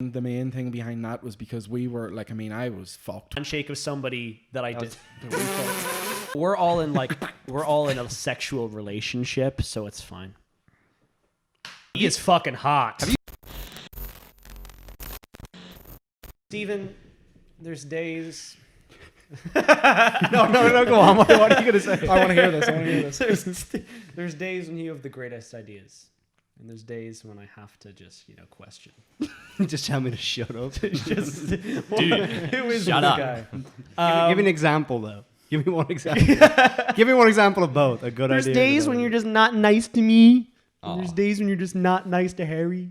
The main thing behind that was because we were like, I mean, I was fucked. Handshake of somebody that I did. We're all in a sexual relationship, so it's fine. He is fucking hot. Stephen, there's days. No, go on. What are you gonna say? I want to hear this. There's days when you have the greatest ideas, and there's days when I have to just question. Just tell me to shut up. Dude, who is shut the up. guy? Give me an example, though. Give me one example. Give me one example of both. A good idea. There's days when you're just not nice to me. Oh. There's days when you're just not nice to Harry.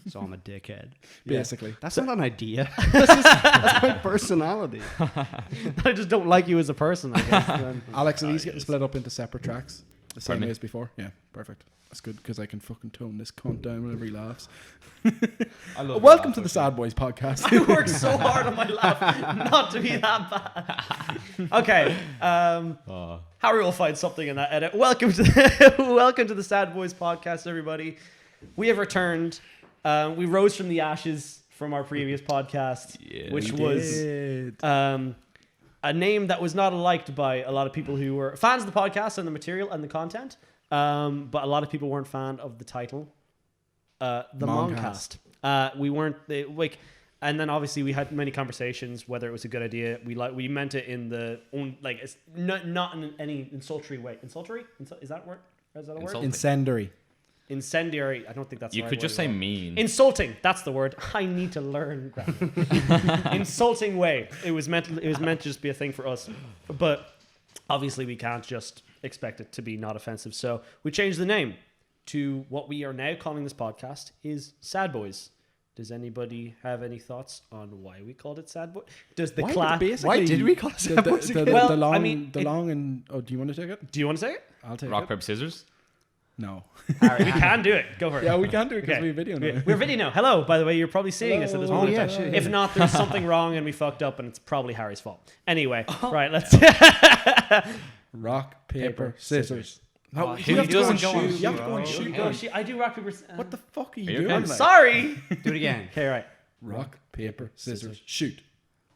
So I'm a dickhead. Basically. That's not an idea. That's my personality. I just don't like you as a person, I guess. Alex, are these getting split up into separate tracks? The same Pardon me? way as before? Yeah, perfect. That's good because I can fucking tone this cunt down whenever he laughs. Welcome to the Sad Boys podcast. I worked so hard on my laugh not to be that bad. Okay. Harry will find something in that edit. Welcome to the Sad Boys podcast, everybody. We have returned. We rose from the ashes from our previous podcast, which was a name that was not liked by a lot of people who were fans of the podcast and the material and the content, but a lot of people weren't fan of the title, the Mongcast. We weren't and then obviously we had many conversations whether it was a good idea. We meant it in the own it's not in any insultory way. Insultory? Is that a word? Is that a word? Incendiary. Incendiary. I don't think that's. You the right could just word. say mean. Insulting. That's the word. I need to learn grammar. Insulting way. It was meant to just be a thing for us, but obviously we can't just expect it to be not offensive. So we changed the name to what we are now calling this podcast is Sad Boys. Does anybody have any thoughts on why we called it Sad Boy? Does the class? Why did we call it Sad Boys again? The Well, long, I mean, the long and do you want to take it? Do you want to say it? I'll take Rock, it. paper, scissors? No. Harry, we can do it. Go for it. Yeah, we can do it because Okay. we have video now. We're video now. Hello, by the way, you're probably seeing us at this Hello. moment. Oh, yeah, in time. shit, If yeah. not, there's something wrong and we fucked up, and it's probably Harry's fault. Anyway, right, let's. Rock, paper, scissors. No, who doesn't go on shoot? You have to go and shoot? shoot. Go, I do rock paper. What the fuck are you Are you doing? okay? I'm like? sorry. Do it again. Okay, right. Rock, paper, scissors, shoot.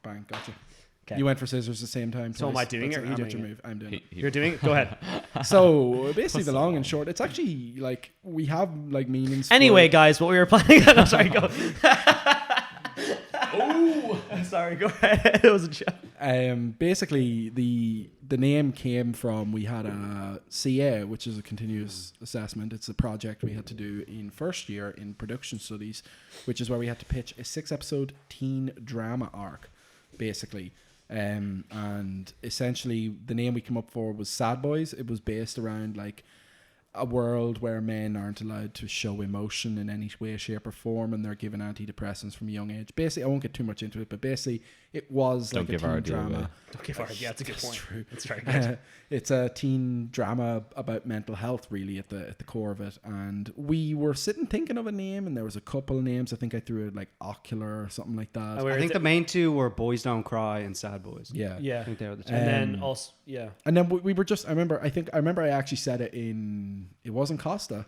Bang, gotcha. Okay. You went for scissors the same time. So am twice. I doing That's it or an you amateur doing it? move. I'm doing it. You're doing it. Go ahead. So basically, the long and short, it's actually like we have like meanings. Anyway, for, guys, what we were planning. No, sorry, go. Oh, sorry. Go ahead. It was a joke. basically the name came from we had a CA, which is a continuous assessment. It's a project we had to do in first year in production studies, which is where we had to pitch a 6-episode teen drama arc, basically. And essentially the name we came up for was Sad Boys. It was based around like a world where men aren't allowed to show emotion in any way, shape or form, and they're given antidepressants from a young age. Basically, I won't get too much into it, but basically it was Don't like a give our teen idea drama. away. Don't give our. Yeah, that's a good That's point. true. That's very good. It's a teen drama about mental health, really, at the core of it. And we were sitting thinking of a name, and there was a couple of names. I think I threw it like Ocular or something like that. Oh, I think the main two were Boys Don't Cry and Sad Boys. Yeah. Yeah. I think they were the two. And then also, yeah. And then we were just. I remember I actually said it in. It wasn't Costa.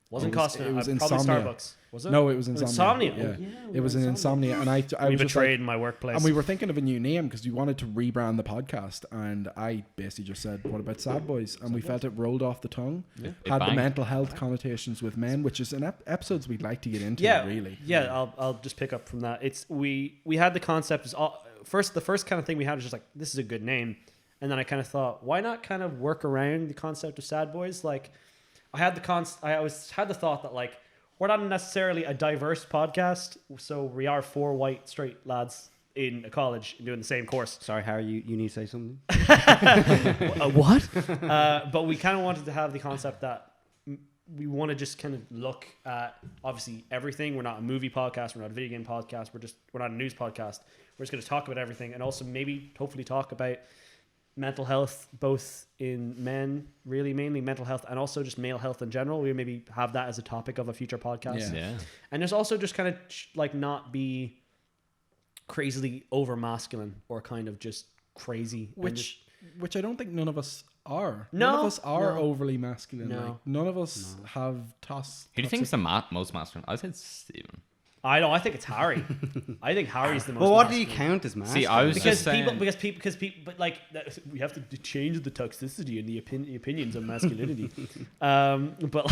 Wasn't It was- costing it was probably Insomnia. Starbucks. Was it? No, it was Insomnia. Insomnia. Yeah. Oh, yeah, It was an Insomnia, and I We was just like, betrayed my workplace. and we were thinking of a new name because we wanted to rebrand the podcast, and I basically just said, "What about Sad Boys?" And we felt it rolled off the tongue. It Had the banged. mental health connotations with men, which is an episodes we'd like to get into. Yeah, really. Yeah, I'll just pick up from that. It's we had the concept is the first kind of thing we had was just like, this is a good name, and then I kind of thought, why not kind of work around the concept of Sad Boys? Like, I always had the thought that like, we're not necessarily a diverse podcast, so we are 4 white straight lads in a college doing the same course. Sorry, Harry, you need to say something? What? But we kind of wanted to have the concept that we want to just kind of look at obviously everything. We're not a movie podcast. We're not a video game podcast. We're not a news podcast. We're just going to talk about everything, and also maybe hopefully talk about mental health, both in men, really mainly mental health, and also just male health in general. We maybe have that as a topic of a future podcast. Yeah. And there's also just kind of like not be crazily over masculine or kind of just crazy. and just- Which I don't think none of us are. No, None of us are no. overly masculine. No. Like, none of us have toss. Who do you think is the most masculine? I said Stephen. I know. I think it's Harry. I think Harry's the most. Well, what do you masculine. count as masculine? See, I was Because just saying. because people, but like we have to change the toxicity and the opinions of masculinity. But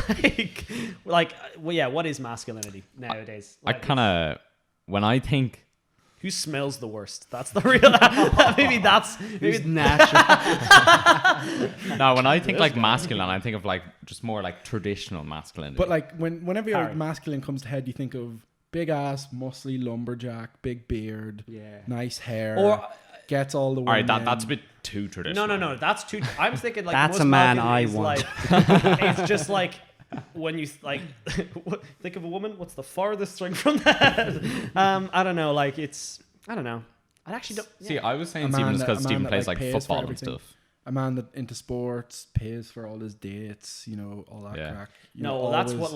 well, yeah. What is masculinity nowadays? I kind of, when I think, Who smells the worst? That's the real. Who's natural? no, when I think like masculine, I think of like just more like traditional masculinity. But like whenever your Harry. masculine comes to head, you think of big ass, muscly lumberjack, big beard, Yeah. nice hair, Or gets all the all right, women. that's a bit too traditional. No. That's too. I'm thinking like That's most a man masculine I is want. Like, it's just like when you like think of a woman. What's the farthest thing from that? I don't know. Like it's. I don't know. I actually don't. See, Yeah. I was saying A Stephen man just that- because a man Stephen that, plays like, like pays for football and everything. stuff. A man that into sports, pays for all his dates, all that Yeah. crack. No, well, that's what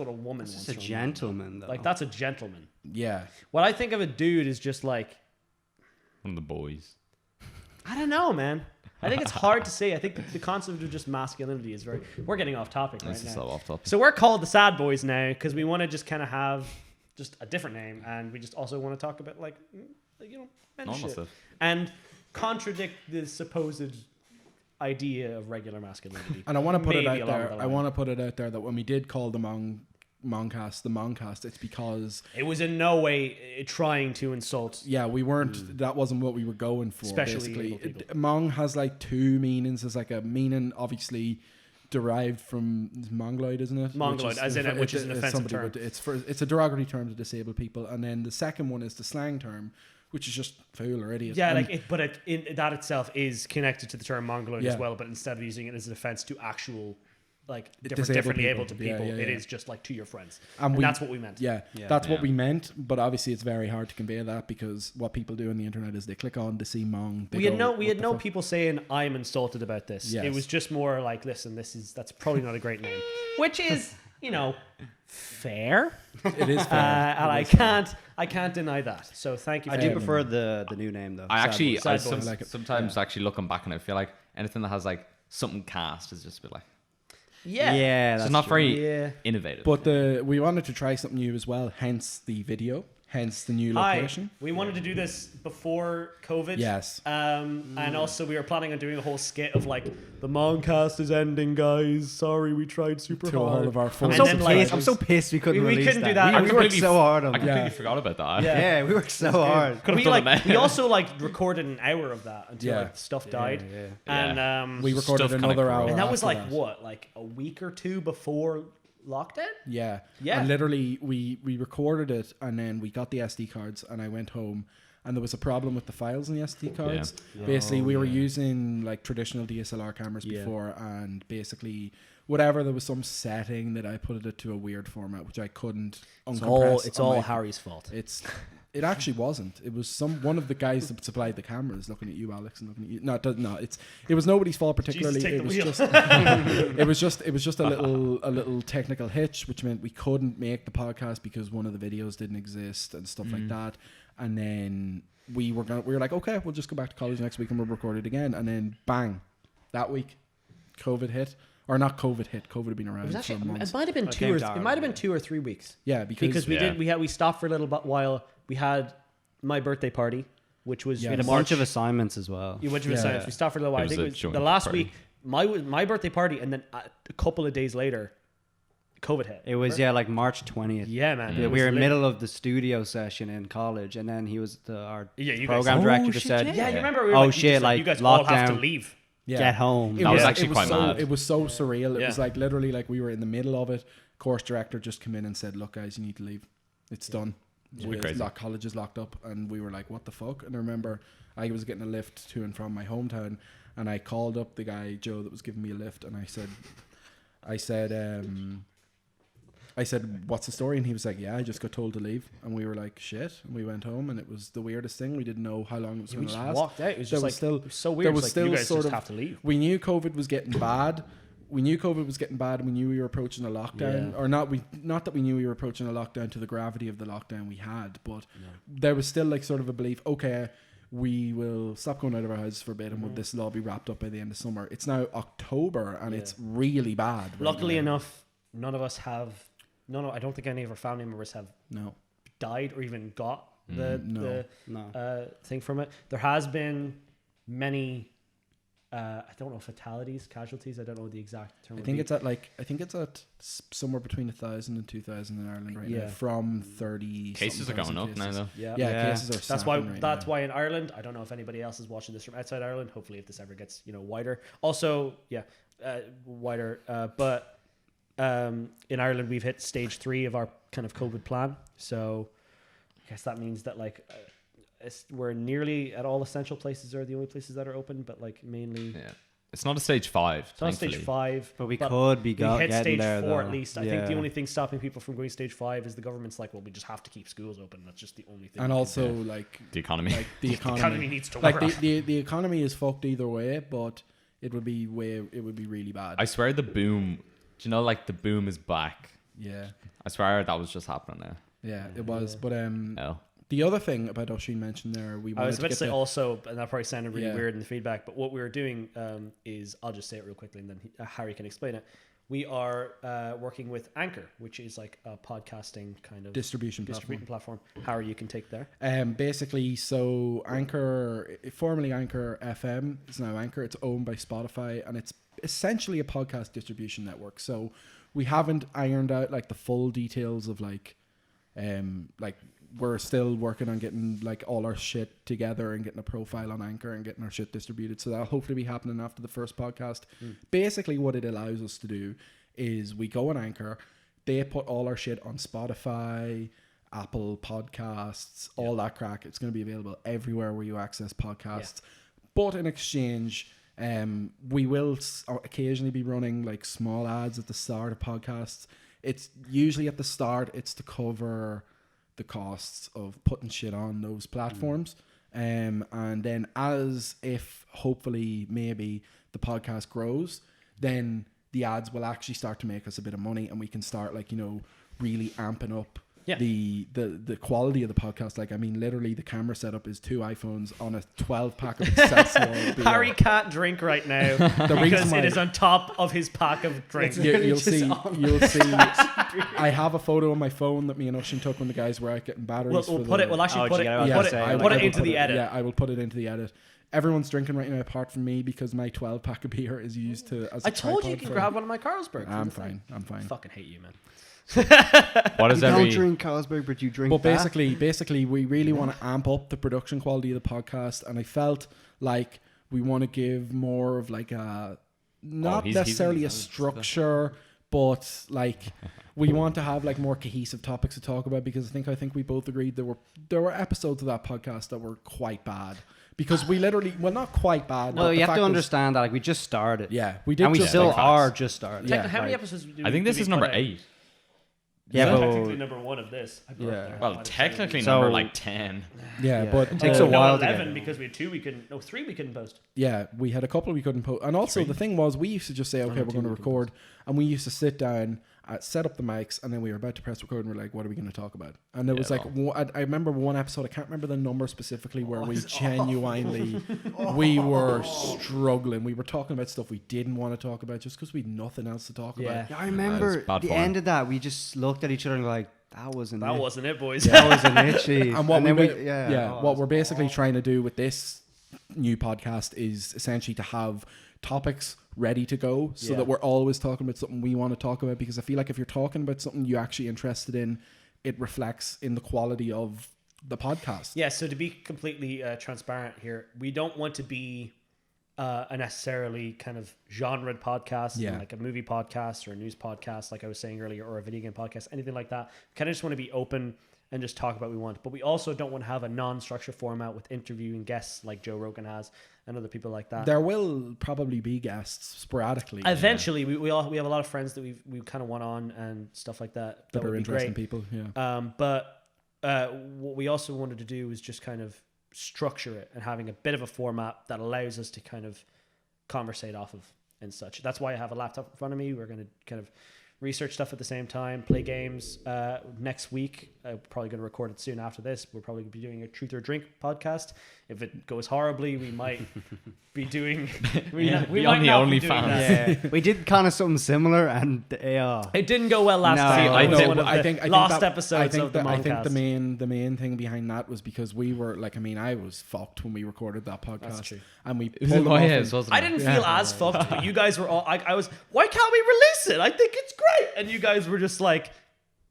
a woman It's wants. a from a man. gentleman, though. Like that's a gentleman. Yeah. What I think of a dude is just like One of the boys. I don't know, man. I think it's hard to say. I think the concept of just masculinity is very. We're getting off topic right This is now. so off topic. So we're called the Sadboys now because we want to just kind of have just a different name, and we just also want to talk about like men Normal shit stuff. and contradict the supposed idea of regular masculinity. And I want to put it Maybe out along there. the I line. want to put it out there that when we did call the Moncast, it's because It was in no way trying to insult. we weren't. That wasn't what we were going for. Especially basically, evil people. Mong has like two meanings. There's like a meaning obviously derived from Mongoloid, isn't it? Mongoloid, which is an offensive somebody term. it's a derogatory term to disabled people, and then the second one is the slang term, which is just fool or idiot. Yeah, And that itself is connected to the term mongoloid as Yeah. well, but instead of using it as an offense to actual like Disabled differently people. able to people, Yeah, it yeah. is just like to your friends, And and we- that's what we meant. Yeah, Yeah. that's what Yeah. we meant, but obviously it's very hard to convey that because what people do on the internet is they click on to see Mong. They We had go, no "What the fuck?" people saying I'm insulted about this. Yes. It was just more like, listen, that's probably not a great name, which is fair, It is fair. and I can't deny that. So thank you. I For do that. prefer the new name, though. I actually, Sad I boys. like it. sometimes actually looking back and I feel like anything that has like something cast is just a bit like, Yeah, Yeah, so that's it's not true. very Yeah. innovative. But we wanted to try something new as well, hence the video, hence the new location. We wanted to do this before COVID. Yes. And also we were planning on doing a whole skit of like the Moncast is ending, guys. Sorry, we tried super To hard. all of our full And I'm then, so like, pissed. I'm so pissed we couldn't we release couldn't do that. that. We I worked completely- so hard on I that. completely Yeah. forgot about that. Yeah. Yeah, we worked so hard. Could've we done like it. we also like recorded an hour of that until Yeah. like stuff died. Yeah. And We recorded Stuff kinda another grew. hour. and that was after like that. what, like a week or two before lockdown? Yeah. Yeah. And literally, we recorded it, and then we got the SD cards, and I went home, and there was a problem with the files in the SD cards. Yeah. Basically, we were yeah. using like traditional DSLR cameras Yeah. before, and basically, whatever, there was some setting that I put it to a weird format, which I couldn't uncompress. It's on all my- Harry's fault. It actually wasn't. It was one of the guys that supplied the cameras looking at you, Alex, and looking at you. No, it was nobody's fault particularly. take It the was wheel. just it was just a little technical hitch, which meant we couldn't make the podcast because one of the videos didn't exist and stuff like that. And then we were like, okay, we'll just go back to college next week and we'll record it again. And then bang, that week, COVID hit. Or not COVID hit. COVID had been around It was for actually, months. it might have been came to Ireland, it might have been yeah. 2 or 3 weeks. Yeah, Because Yeah. we stopped for a little while. We had my birthday party, which was Yeah. We had a in bunch March. of assignments as well. You went to Yeah. science. We stopped for a little while. It I think was it a was joint the last party. week. My birthday party, and then a couple of days later, COVID hit. It was, like March 20th. Yeah, man. Yeah, It we was were in the lit. middle of the studio session in college, and then he was our Yeah, you guys- program Oh, director shit, just said, Yeah, you remember? We were "Oh like, you shit, just, like you guys all have to lockdown, leave. Yeah. get home." That was actually quite so, mad. It was so surreal. It Yeah. was like literally like we were in the middle of it. Course director just came in and said, "Look, guys, you need to leave. It's done. pretty crazy. College is locked up." And we were like, "What the fuck?" And I remember I was getting a lift to and from my hometown, and I called up the guy Joe that was giving me a lift, and I said, "What's the story?" And he was like, "Yeah, I just got told to leave." And we were like, "Shit!" And we went home, and it was the weirdest thing. We didn't know how long it was We going to just last. walked out. It was There just like was still- it was so weird. there It's was like, still you guys sort just of- have to leave. We knew COVID was getting bad. We knew COVID was getting bad. We knew we were approaching a lockdown, Yeah. or not. Not that we knew we were approaching a lockdown to the gravity of the lockdown we had, but there was still like sort of a belief. Okay, we will stop going out of our houses for a bit, and this will all be wrapped up by the end of summer. It's now October, and Yeah. it's really bad. right Luckily now. enough, none of us have. I don't think any of our family members have no. died or even got the No. thing from it. There has been many. I don't know, fatalities, casualties. I don't know the exact term. I think it's at somewhere between 1,000 and 2,000 in Ireland right now. Yeah. From 30 Cases are going up now, though. Yeah. Cases are. That's why in Ireland. I don't know if anybody else is watching this from outside Ireland. Hopefully, if this ever gets wider. Also, wider. But in Ireland, we've hit stage 3 of our kind of COVID plan. So I guess that means that we're nearly at all essential places are the only places that are open, but mainly. Yeah. It's not a stage 5. It's not stage 5, but we could be we hit getting stage there, 4 though. at least. I think the only thing stopping people from going stage 5 is the government's well, we just have to keep schools open. That's just the only thing. And also the economy. The economy needs to work. The economy is fucked either way, but it would be really bad. I swear the boom. Do you know the boom is back? Yeah. I swear that was just happening now. Yeah, it was. But No. the other thing about Oisin mentioned there, I was about to say also, and that probably sounded really weird in the feedback, but what we were doing is, I'll just say it real quickly and then Harry can explain it. We are working with Anchor, which is a podcasting kind of distribution platform. Harry, you can take there. Basically, so Anchor, formerly Anchor FM, is now Anchor. It's owned by Spotify, and it's essentially a podcast distribution network. So we haven't ironed out the full details of we're still working on getting all our shit together and getting a profile on Anchor and getting our shit distributed. So that'll hopefully be happening after the first podcast. Basically, what it allows us to do is we go on Anchor, they put all our shit on Spotify, Apple Podcasts, all that crack. It's going to be available everywhere where you access podcasts. But in exchange, we will occasionally be running small ads at the start of podcasts. It's usually at the start, it's to cover the costs of putting shit on those platforms. And then as if hopefully maybe the podcast grows, then the ads will actually start to make us a bit of money, and we can start really amping up the quality of the podcast. Literally the camera setup is 2 iPhones on a 12-pack of accessible beer. Harry can't drink right now because it is on top of his pack of drinks. You'll see. I have a photo on my phone that me and Oisin took when the guys were out getting batteries. We'll put it into the edit. Yeah, I will put it into the edit. Everyone's drinking right now apart from me because my 12-pack of beer is used as a I told you can grab one of my Carlsberg. I'm fine. I fucking hate you, man. What is you don't drink Carlsberg, but you drink. But basically, we really want to amp up the production quality of the podcast, and I felt like we want to give more of a not necessarily a structure, but we want to have more cohesive topics to talk about, because I think we both agreed there were episodes of that podcast that were quite bad. Because we literally, not quite bad. Well, you have to understand that we just started. Yeah, we did, and we still are just started. Yeah, how many episodes? I think this is number 8. Yeah, but technically number 1 of this. Well, technically number 10. Yeah, but it takes a while. 11 because we had 2 3 we couldn't post. Yeah, we had a couple we couldn't post, and also the thing was we used to just say, okay, we're going to record, and we used to sit down, set up the mics, and then we were about to press record, and we're like, what are we going to talk about? And there was I remember one episode, I can't remember the number specifically, where we genuinely we were struggling. We were talking about stuff we didn't want to talk about just because we had nothing else to talk about. Yeah, I remember the end of that. We just looked at each other and were like, that wasn't it, boys. That wasn't it, chief. And what we're basically trying to do with this new podcast is essentially to have topics ready to go, so that we're always talking about something we want to talk about, because I feel like if you're talking about something you're actually interested in, it reflects in the quality of the podcast. Yeah, so to be completely transparent here, we don't want to be a necessarily kind of genred podcast, like a movie podcast or a news podcast, like I was saying earlier, or a video game podcast, anything like that. Kind of just want to be open and just talk about what we want. But we also don't want to have a non-structured format with interviewing guests like Joe Rogan has and other people like that. There will probably be guests sporadically. Eventually, we have a lot of friends that we kind of want on and stuff like that. That are interesting people, But what we also wanted to do was just kind of structure it and having a bit of a format that allows us to kind of conversate off of and such. That's why I have a laptop in front of me. We're going to kind of research stuff at the same time, play games. Next week, probably going to record it soon after this. We're probably going to be doing a Truth or Drink podcast. If it goes horribly, we might be doing. We might on the not be doing OnlyFans. that. Yeah, we did kind of something similar, and It didn't go well last No. time. I It was know, one of the last episodes of the I think the Moncast. main thing behind that was because we were like, I mean, I was fucked when we recorded that podcast, true. and we It was pulled in it my off head, and- wasn't I it? didn't feel as fucked, but you guys were all. I was. Why can't we release it? I think it's great. And you guys were just like,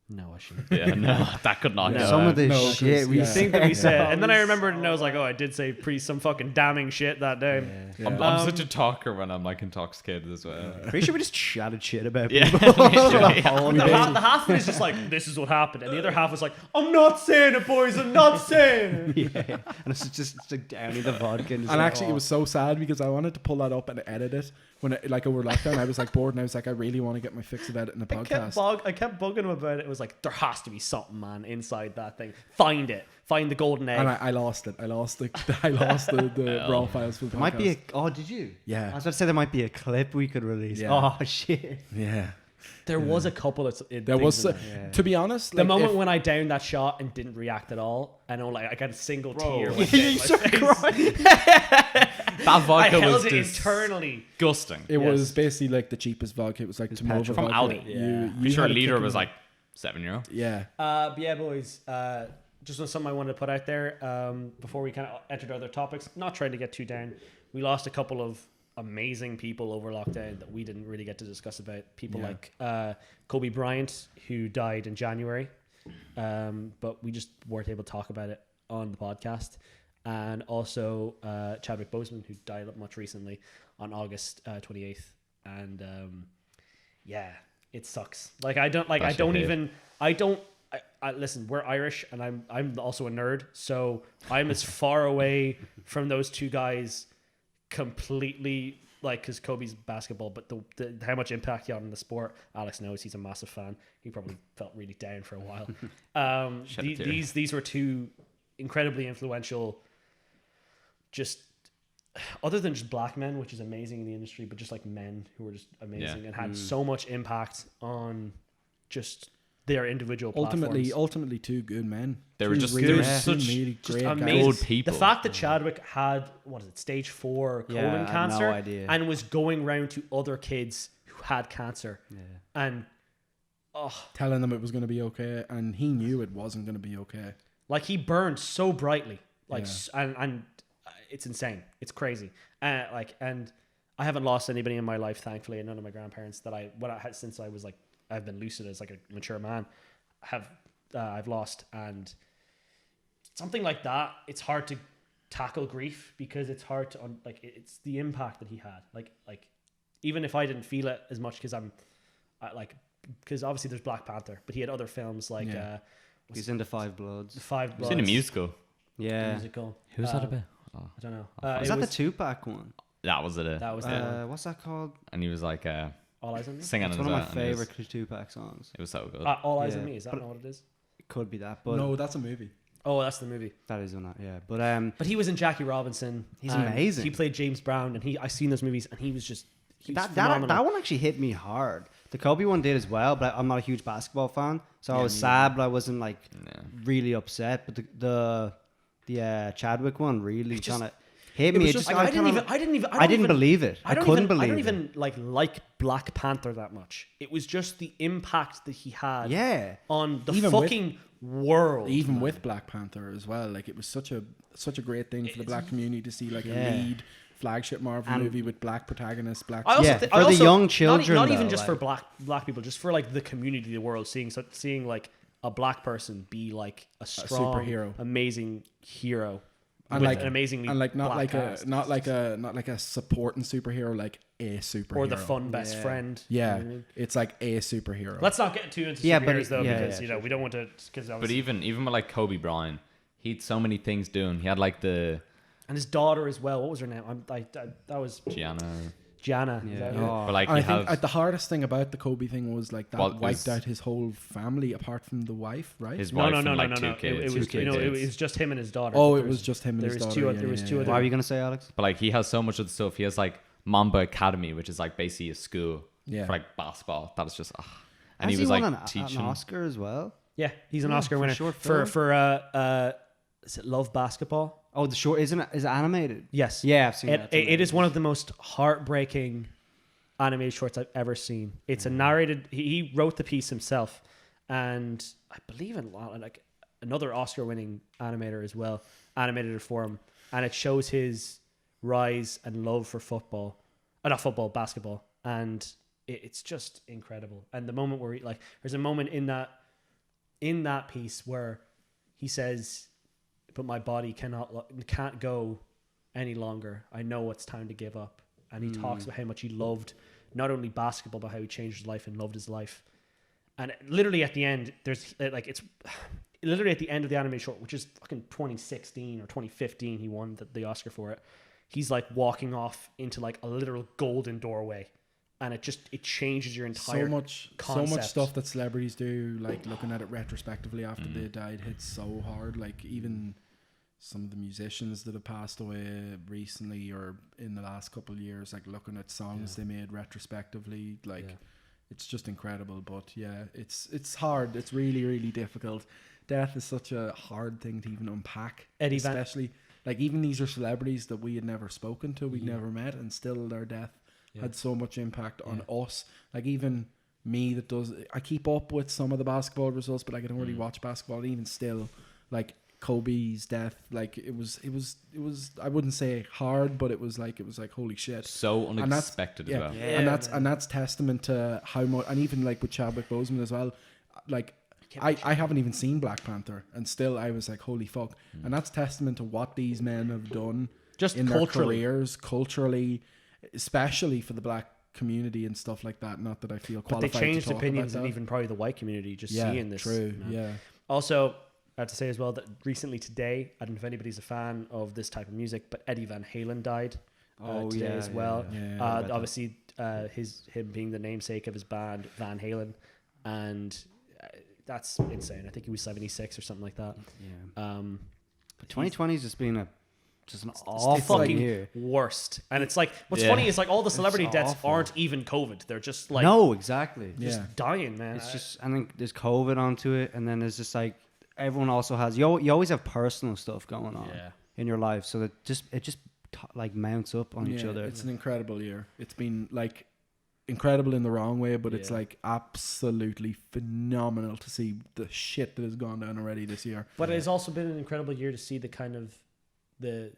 no, I shouldn't. Yeah, no, that could not go. some of the No, shit 'cause, we yeah. said. Thing that we said, and then I remembered, and I was like, oh, I did say some fucking damning shit that day. Yeah. I'm such a talker when I'm like intoxicated as well. Pretty sure we just chatted shit about Yeah. people. The half of it is just like, this is what happened, and the other half was like, I'm not saying it, boys. I'm not saying it. Yeah, and it's just like downing the vodka. And actually, it was so sad because I wanted to pull that up and edit it when it, like over lockdown. I was like bored, and I was like, I really want to get my fix of edit in the podcast. I kept bugging him about it. It was like, there has to be something, man, inside that thing. Find it. Find the golden egg. And I lost it. I lost the raw files for the podcast. There might be a. Oh, did you? Yeah. I was about to say there might be a clip we could release. Yeah. Oh shit. Yeah. there was a couple of There was, Yeah. to be honest, the like, moment if- when I downed that shot and didn't react at all, and I got a single tear. Yeah, went down you my started face. crying. That I vodka held was it internally. disgusting. it Yes. was basically like the cheapest vodka. It was like Tomova petrol. From vodka. Aldi. You I'm sure a had liter kick in was the- like €7. Yeah. But yeah, boys. Just on something I wanted to put out there before we kind of entered other topics. Not trying to get too down. We lost a couple of amazing people over lockdown that we didn't really get to discuss about. People Yeah. like Kobe Bryant, who died in January, but we just weren't able to talk about it on the podcast. And also Chadwick Boseman, who died much recently on August 28th. And yeah, it sucks. Like I don't listen, we're Irish, and I'm also a nerd, so I'm as far away from those two guys completely, like, because Kobe's basketball, but the how much impact he had on the sport, Alex knows he's a massive fan. He probably felt really down for a while. These were two incredibly influential, just other than just black men, which is amazing in the industry, but just like men who were just amazing and had so much impact on just their individual platforms. Ultimately, two good men. They were Two just- really, they were two such- really just great amazing. guys. Good people. The fact that Chadwick had stage 4 Yeah, colon I had cancer, no idea. and was going round to other kids who had cancer, Yeah. and Telling them it was going to be okay, and he knew it wasn't going to be okay. like he burned so brightly, like Yeah. and it's insane, it's crazy, and I haven't lost anybody in my life, thankfully, and none of my grandparents that I had since I was like I've been lucid as like a mature man. I've lost, and something like that, it's hard to tackle grief because it's hard to it's the impact that he had. Like even if I didn't feel it as much because because obviously there's Black Panther, but he had other films like Yeah. He's into Five Bloods. The Five It Bloods, was in a musical. Yeah. musical. Who was that about? I don't know. Was it that the Tupac one? That was it. That was the one. What's that called? And he was like All Eyes on Me. singing It's as one of well, my and it was- favorite Tupac songs. It was so good. All Eyes Yeah. on Me. Is that But- not what it is? It could be that, but No, that's a movie. Oh, that's the movie. that is one. Yeah, but But he was in Jackie Robinson. He's and amazing. He played James Brown, and I seen those movies, and he was that phenomenal. one actually hit me hard. The Kobe one did as well, but I'm not a huge basketball fan, so I was sad, but I wasn't like really upset. But the Chadwick one really just- kind of hit me. was It just just Like, I I didn't believe it. I couldn't believe I don't it. even like Black Panther that much. It was just the impact that he had Yeah. on the Even with- fucking world. Even with Black Panther as well, like it was such a great thing for the black community to see like Yeah. a lead flagship Marvel And- movie with black protagonists, black. I also Yeah, thi- for I the also- young not children, even though, just for like- black people, just for like the community, the world, seeing like a black person be like a strong, superhero. amazing hero, and with like an amazingly and like not black like cast. a not like a supporting superhero, like a superhero or the fun best Yeah. friend. Yeah, You know what I mean? it's like a superhero. Let's not get too into Yeah, but superheroes though, yeah, because yeah, we don't want to. Because But even with like Kobe Bryant, he had so many things doing. He had like the and his daughter as well. What was her name? That was Gianna. Gianna. Yeah. Is that Oh. it? But like And he I think has the hardest thing about the Kobe thing was like that Well, it wiped was- out his whole family apart from the wife, right? his No, wife no, and no, like no, two no. kids. It was three it kids. was just him and his daughter. Oh, There it was just him and there his was daughter. two. yeah, There was yeah, two yeah. other. What were you gonna say, Alex? But like he has so much of the stuff. He has like Mamba Academy, which is like basically a school Yeah. for like basketball. That is just and Has he was like won an teaching. Oscar as well. Yeah, he's an Yeah, Oscar for winner short for film. is it Love Basketball? Oh, the short is it animated? Yes. Yeah, I've seen that. It is one of the most heartbreaking animated shorts I've ever seen. It's a narrated. He wrote the piece himself, and I believe in like another Oscar-winning animator as well animated it for him, and it shows his rise and love for football, not football, basketball, and it's just incredible. And the moment where there's a moment in that piece where he says, "But my body can't go any longer. I know it's time to give up." And he talks about how much he loved not only basketball, but how he changed his life and loved his life. And literally at the end, it's literally at the end of the animated short, which is fucking 2016 or 2015, he won the Oscar for it. He's like walking off into like a literal golden doorway, and it changes your entire so much stuff that celebrities do, like looking at it retrospectively after they died, hits so hard. Like even some of the musicians that have passed away recently or in the last couple of years, like looking at songs they made retrospectively, like it's just incredible. But yeah, it's hard. It's really, really difficult. Death is such a hard thing to even unpack, especially like even these are celebrities that we had never spoken to, we'd never met, and still their death had so much impact on us. Like even me I keep up with some of the basketball results, but like I don't really watch basketball. And even still, like Kobe's death, like it was I wouldn't say hard, but it was like holy shit, so unexpected as well. And that's testament to how much. And even like with Chadwick Boseman as well, like I haven't even seen Black Panther, and still I was like holy fuck. And that's testament to what these men have done just in culturally. their careers, culturally, especially for the black community and stuff like that. Not that I feel qualified But they changed to talk opinions, about and that. even probably the white community just seeing this. True. You know? Yeah. Also, I have to say as well that recently today, I don't know if anybody's a fan of this type of music, but Eddie Van Halen died today as well. Yeah. Obviously, him being the namesake of his band Van Halen, and that's insane. I think he was 76 or something like that. Yeah. But 2020's just been just an awful fucking year. worst. And it's like, what's funny is like all the celebrity deaths awful. aren't even COVID. They're just like No, exactly. just dying, man. It's just, I think there's COVID onto it, and then there's just like everyone also has. You always have personal stuff going on in your life, so that it just like mounts up on each other. It's an incredible year. It's been like incredible in the wrong way, but it's like absolutely phenomenal to see the shit that has gone down already this year. But it has also been an incredible year to see the kind of the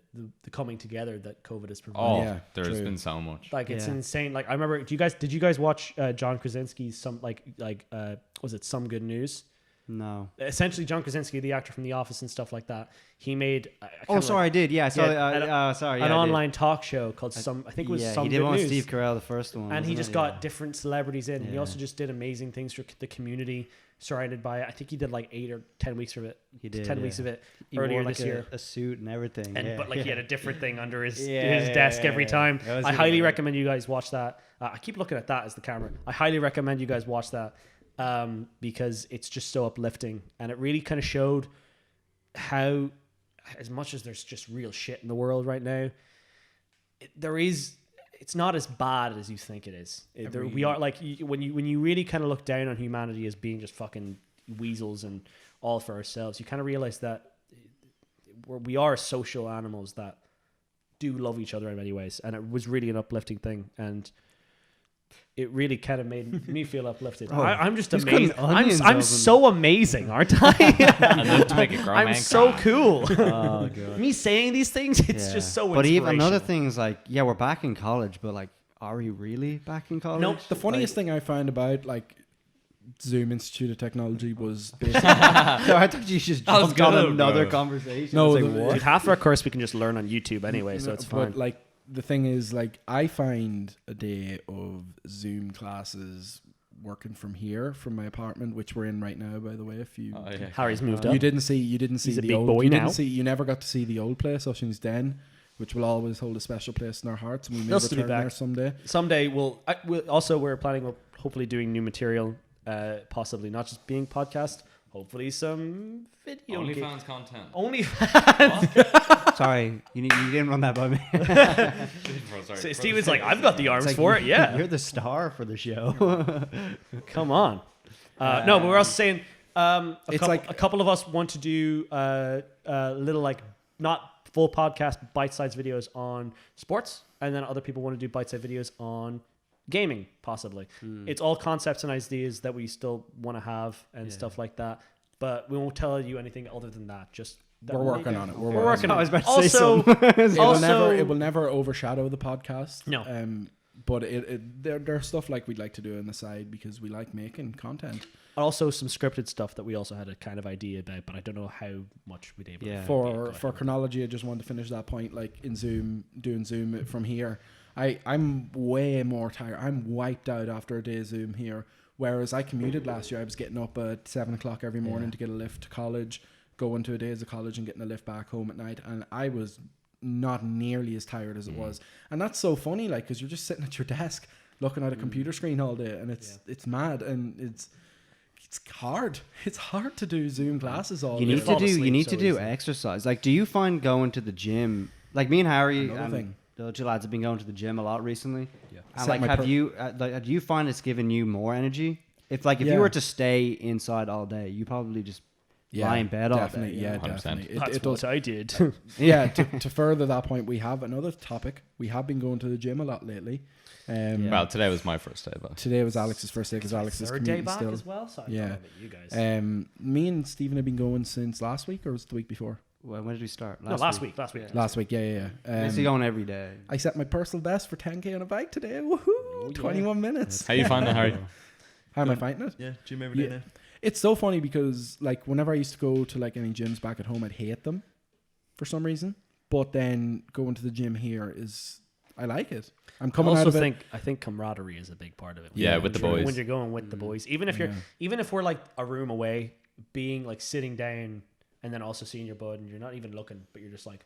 coming together that COVID has provided. Oh, there's been so much. Like it's insane. Like I remember, did you guys watch John Krasinski's was it Some Good News? No. Essentially, John Krasinski, the actor from The Office and stuff like that, he made. I did. Yeah, an online talk show called Some. I think it was Some he did Good one with News. Steve Carell, the first one, and he just it? got different celebrities in. He also just did amazing things for the community surrounded by. I think he did like 8 or 10 weeks of it. He did 10 weeks of it he earlier wore like this year. a suit and everything. But like he had a different thing under his desk every time. I highly recommend you guys watch that. I keep looking at that as the camera. I highly recommend you guys watch that. Because it's just so uplifting, and it really kind of showed how, as much as there's just real shit in the world right now, it's not as bad as you think it is. We are like when you really kind of look down on humanity as being just fucking weasels and all for ourselves, you kind of realize that we are social animals that do love each other in many ways, and it was really an uplifting thing, and it really kind of made me feel uplifted. I'm just amazing. I'm so amazing, aren't I? I'd love to make a grown I'm man so cry. cool. Oh god. Me saying these things, it's just so But even inspirational. another thing is like, we're back in college, but like, are we really back in college? Nope. The funniest thing I found about like Zoom Institute of Technology was basically So I thought you just That was jumped on good, another bro. conversation. No, It's like, the- what? Dude, half of our course we can just learn on YouTube anyway, so it's fine. But like the thing is, like I find a day of Zoom classes working from here, from my apartment, which we're in right now, by the way. If you Harry's moved up. you didn't see He's a the big old boy you now. didn't see you never got to see the old place, Ocean's Den, which will always hold a special place in our hearts, and we may They'll still be return there back. someday. Someday we're planning on hopefully doing new material, possibly not just being podcast, hopefully some video game. OnlyFans content. Sorry, you didn't run that by me. So Steven's like, I've got the arms for it. Yeah, You're the star for the show. come on. No, but we're also saying A couple of us want to do little like not full podcast bite-sized videos on sports, and then other people want to do bite-sized videos on gaming, possibly. It's all concepts and ideas that we still want to have and stuff like that, but we won't tell you anything other than that. Just that We're working on it. We're working on it. I was about to say Also, something. It will never overshadow the podcast. No. But there's stuff like we'd like to do on the side because we like making content. also some scripted stuff that we also had a kind of idea about, but I don't know how much we'd able to For chronology, I just wanted to finish that point. Like in doing Zoom from here, I'm way more tired. I'm wiped out after a day of Zoom here. Whereas I commuted last year, I was getting up at 7:00 every morning to get a lift to college, going to a days of college and getting a lift back home at night, and I was not nearly as tired as it was. And that's so funny, like, because you're just sitting at your desk looking at a computer screen all day, and it's mad, and it's hard. It's hard to do Zoom classes all day. You need to do exercise. Like, do you find going to the gym? Like me and Harry, the two lads have been going to the gym a lot recently. Yeah. And like, do you find it's giving you more energy? If you were to stay inside all day, you probably just lie in bed all day. Yeah, definitely. That's what I did. To further that point, we have another topic. We have been going to the gym a lot lately. Well, today was my first day, though. Today was Alex's first day because Alex is third day commuting back still. as well. So I don't know about you guys. Me and Stephen have been going since last week, or was it the week before? Well, when did we start? Last week. Last week, yeah. Is he going every day? I set my personal best for 10K on a bike today. Woohoo! 21 minutes. How you find it, Harry? How am I finding it? Yeah, gym every day now. It's so funny because, like, whenever I used to go to, like, any gyms back at home, I'd hate them for some reason. But then going to the gym here I like it. I'm coming out of it. I think camaraderie is a big part of it. Yeah, with the boys. When you're going with the boys, even if we're like a room away, being like sitting down and then also seeing your bud and you're not even looking, but you're just like,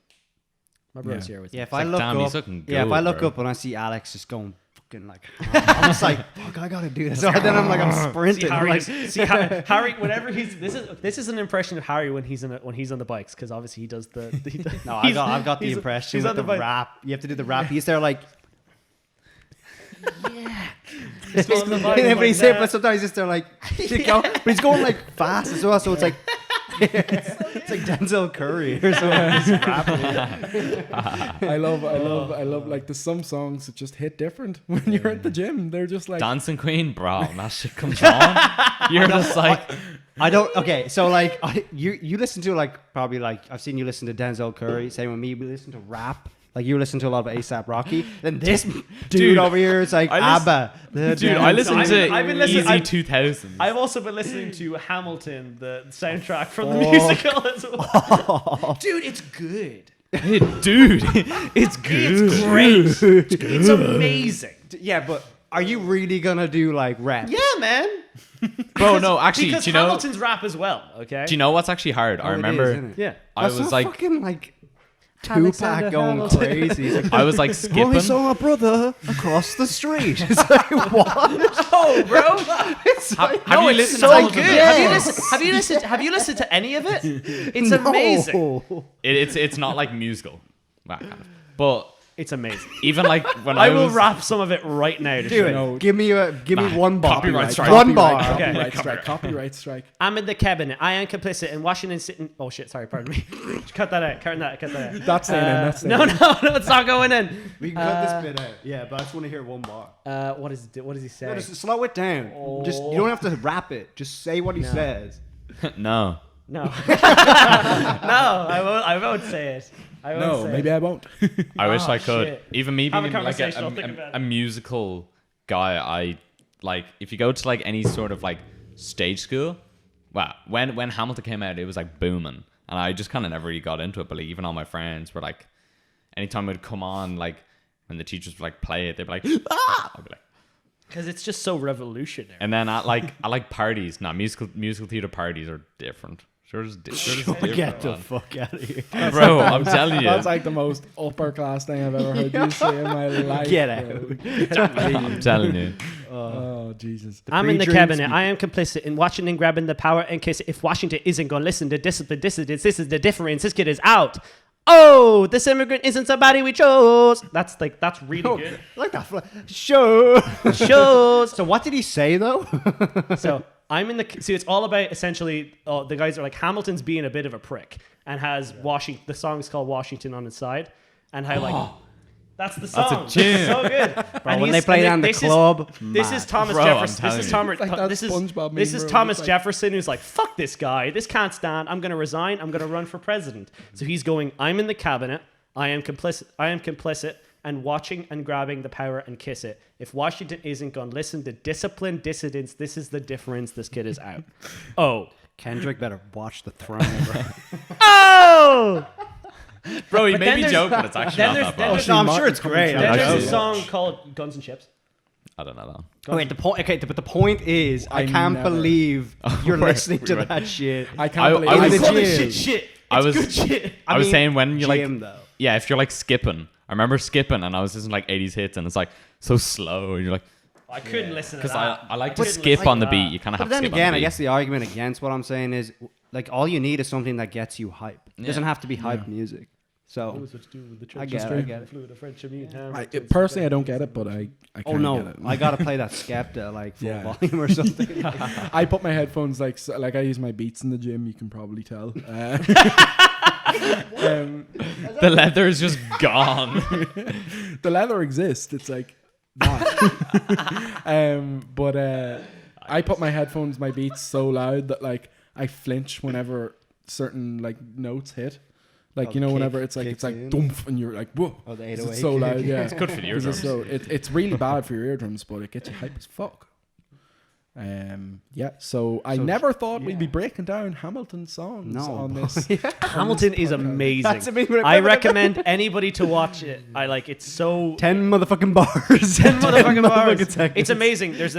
my brother's here with you. Yeah, if I look he's looking good, if I look up and I see Alex just going fucking like, I'm just like, fuck, I gotta do this. So then I'm sprinting. Harry, whenever this is an impression of Harry when he's on the bikes, because obviously he does the. No, I've got the impression he's with on the the bike. rap. You have to do the rap. He's there like. He's on the bike, But he's there, nah. but sometimes he's just there like, but he's going like fast as well. So it's like. It's like Denzel Curry or something. I love like there's some songs that just hit different when you're at the gym. They're just like Dancing Queen, bro. That shit comes on. You're just like, I don't. Okay, so like you listen to like probably like I've seen you listen to Denzel Curry. Same with me. We listen to rap. Like you listen to a lot of A$AP Rocky. Then this dude over here is like ABBA. I listen to I've been listening- Easy I've- 2000s. I've also been listening to Hamilton, the soundtrack from the musical as well. Dude, it's good. Dude, it's good. It's great. It's amazing. Yeah, but are you really gonna do like rap? Yeah, man. Bro, no, actually, Because do you know? Hamilton's rap as well. Okay. Do you know what's actually hard? I remember Yeah. I That's was not like, fucking like Tupac going crazy. I was like skipping. Only saw a brother across the street. It's like what? Oh, bro. It's like, Have you it's listened so to Hamilton? good. Yes. Have you listened to any of it? It's no. amazing. It's not like musical, that kind of. But It's amazing. even like when I I will was rap some of it right now. To Do show it. you. No. Give me one bar. Copyright strike. One bar. Copyright strike. I'm in the cabinet. I am complicit in Washington sitting. Oh shit! Sorry, pardon me. Cut that out. Cut that out. That's staying in. That's staying No, in. no, it's not going in. We can cut this bit out. Yeah, but I just want to hear one bar. What does he say? No, just slow it down. Just you don't have to rap it. Just say what he says. no. No, no, I won't say it. I won't No, say maybe it. I won't. I wish I could. shit. Even me Have a being like conversation, I'll think about a it. musical guy, I like if you go to like any sort of like stage school. Wow, when Hamilton came out, it was like booming, and I just kind of never really got into it. But like even all my friends were like, anytime it would come on, like when the teachers would like play it, they'd be like, ah! I'd be like, Because it's just so revolutionary. and then I like parties. Nah, musical theater parties are different. Sure, just different. Get the man. fuck out of here. Bro, I'm telling you. That's like the most upper class thing I've ever heard you say in my life. Get bro. out. I'm telling you. Oh Jesus. I'm in the pre-dream cabinet. speech. I am complicit in Washington grabbing the power in case if Washington isn't going to listen to discipline, this is the difference. This kid is out. Oh, this immigrant isn't somebody we chose. That's really good. Like that. Show. Shows. So what did he say though? So I'm in the see. It's all about essentially the guys are like Hamilton's being a bit of a prick and has Washington. The song is called Washington on its side, and how like that's the song. That's a tune. So good. Bro, when they play down the club, This is Thomas Bro, Jefferson. I'm This is telling Tom. This is SpongeBob this meme is where Thomas it's like- Jefferson who's like, fuck this guy. This can't stand. I'm gonna resign. I'm gonna run for president. So he's going. I'm in the cabinet. I am complicit. I am complicit. And watching and grabbing the power and kiss it. If Washington isn't gonna listen to disciplined dissidents, this is the difference. This kid is out. Oh. Kendrick better watch the throne, bro. Oh! Bro, he But made then me there's- joke, but it's actually then not there's- that then bad. there's- No, I'm sure it's great. Then I'm there's joking. a song called Guns and Chips. I don't know that. Oh, wait, the point. Okay, but the point is, I I can't never- believe you're Right, listening to right. that shit. I can't believe I was- In the Call this gym. shit. I It's was- good shit. I was saying when you're gym, like, though. yeah, if you're like skipping. I remember skipping and I was listening to like 80s hits and it's like so slow and you're like, I couldn't listen to because that. I like to couldn't skip listen on to the that. beat. You kind of But have to then skip again, on the I beat. guess the argument against what I'm saying is, like, all you need is something that gets you hype. It doesn't have to be hype music. So I get it. Personally, I don't get it, but I Oh kinda no, get it. I gotta play that Skepta like full Yeah. volume or something. I put my headphones like I use my Beats in the gym. You can probably tell. The leather is just gone. The leather exists. It's like that. But I put my headphones, my Beats so loud that like I flinch whenever certain like notes hit. Like Oh, you know, kick whenever it's like kicks in. dumph, and you're like whoa. Oh, the 'Cause 808 it's so loud. kick. Yeah, It's good for the 'Cause eardrums. it's really bad for your eardrums, but it gets you hype as fuck. Yeah. So I never thought we'd be breaking down Hamilton songs on this. Hamilton is amazing. That's amazing. I recommend anybody to watch it. I like it's so 10 motherfucking bars. 10 motherfucking bars. seconds. It's amazing. There's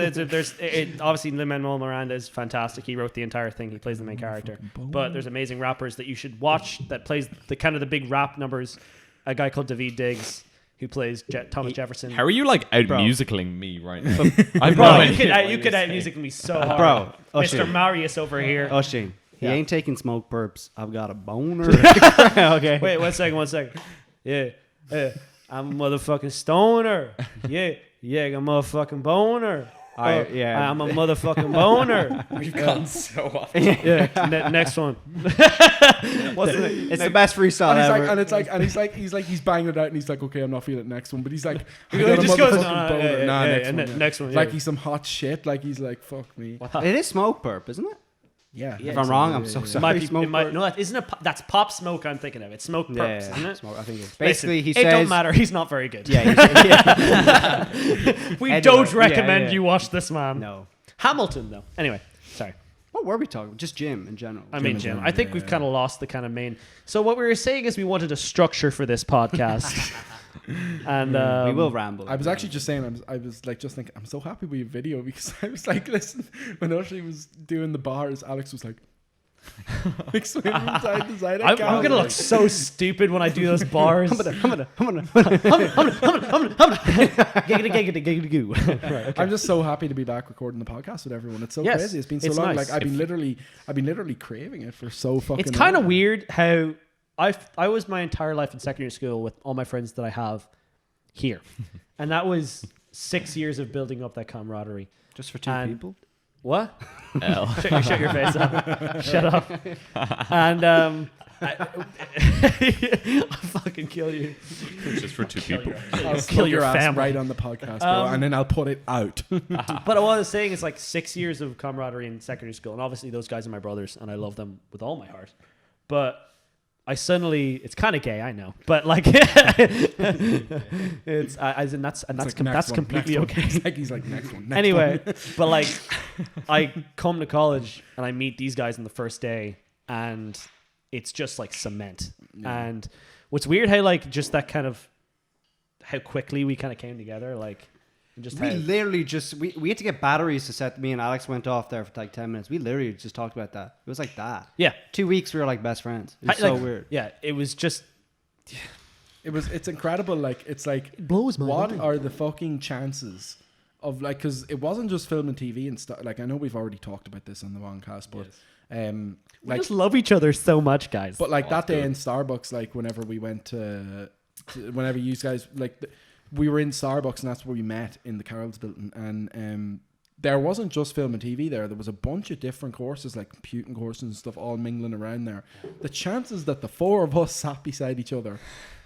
obviously Lin-Manuel Miranda is fantastic. He wrote the entire thing. He plays the main character. But there's amazing rappers that you should watch that plays the kind of the big rap numbers. A guy called David Diggs who plays Thomas Jefferson. How are you like out Bro. musicaling me right now? I've Bro, no you idea. could out-music me so hard. Bro, Mr. Oisin. Marius over here. Oisin, he Yeah. ain't taking smoke burps. I've got a boner. Okay. Wait, 1 second. Yeah. I'm a motherfucking stoner. Yeah, I got a motherfucking boner. Yeah. I'm a motherfucking boner. We've gone so off. Yeah, next one. What's the It's the best freestyle ever. He's banging it out, and he's like, okay, I'm not feeling it next one, but he's like, I He got a just goes, motherfucking boner. next one. Like he's some hot shit. Like he's like, fuck me. It is smoke burp, isn't it? Yeah. If I'm wrong, I'm so sorry. Might be, Smoke burp. no, that isn't a. That's Pop Smoke. I'm thinking of. It's Smoke Perps, isn't it? Smoke, I think it's Listen, basically he it says. don't matter. He's not very good. Yeah. We Anyway, don't yeah, recommend yeah. you watch this man. No. Hamilton though. Anyway, sorry. What were we talking? Just gym in general. I mean, Jim, Jim. I think we've kind of lost the kind of main. So what we were saying is we wanted a structure for this podcast, and we will ramble. I was actually just saying, I was like, just thinking, I'm so happy we have video, because I was like, listen, when Ashley was doing the bars, Alex was like swinging from side to side. I'm gonna look so stupid when I do those bars. I'm just so happy to be back recording the podcast with everyone. It's so Yes, crazy. It's been so it's long. nice. Like I've been literally craving it for so fucking. It's kind of long. weird how I was my entire life in secondary school with all my friends that I have here, and that was 6 years of building up that camaraderie. Just for two And- people. What? L. Shut your face up. Shut up. And I'll fucking kill you. Just for two people. I'll kill kill your your ass family. right on the podcast, bro, and then I'll put it out. But what I was saying is like 6 years of camaraderie in secondary school, and obviously those guys are my brothers, and I love them with all my heart. But I suddenly, it's kind of gay, I know, but like, it's as in that's It's like, next that's one, completely next one. okay. It's like he's like next one. Next Anyway, one. but like, I come to college and I meet these guys on the first day, and it's just like cement. Yeah. And what's weird how like just that kind of how quickly we kind of came together, like. And just We how, literally just we had to get batteries to set. Me and Alex went off there for like 10 minutes. We literally just talked about that. It was like that. yeah, 2 weeks we were like best friends. It was Like, so weird. Yeah, it was just It's incredible. Like it's like blows my what mind. are the fucking chances of like, because it wasn't just film and TV and stuff. Like I know we've already talked about this on the Woncast, but we like just love each other so much, guys. but like that day good. in Starbucks, like whenever we went to whenever you guys like we were in Starbucks, and that's where we met in the Carol's building, and there wasn't just film and TV there. There was a bunch of different courses, like computing courses and stuff, all mingling around there. The chances that the four of us sat beside each other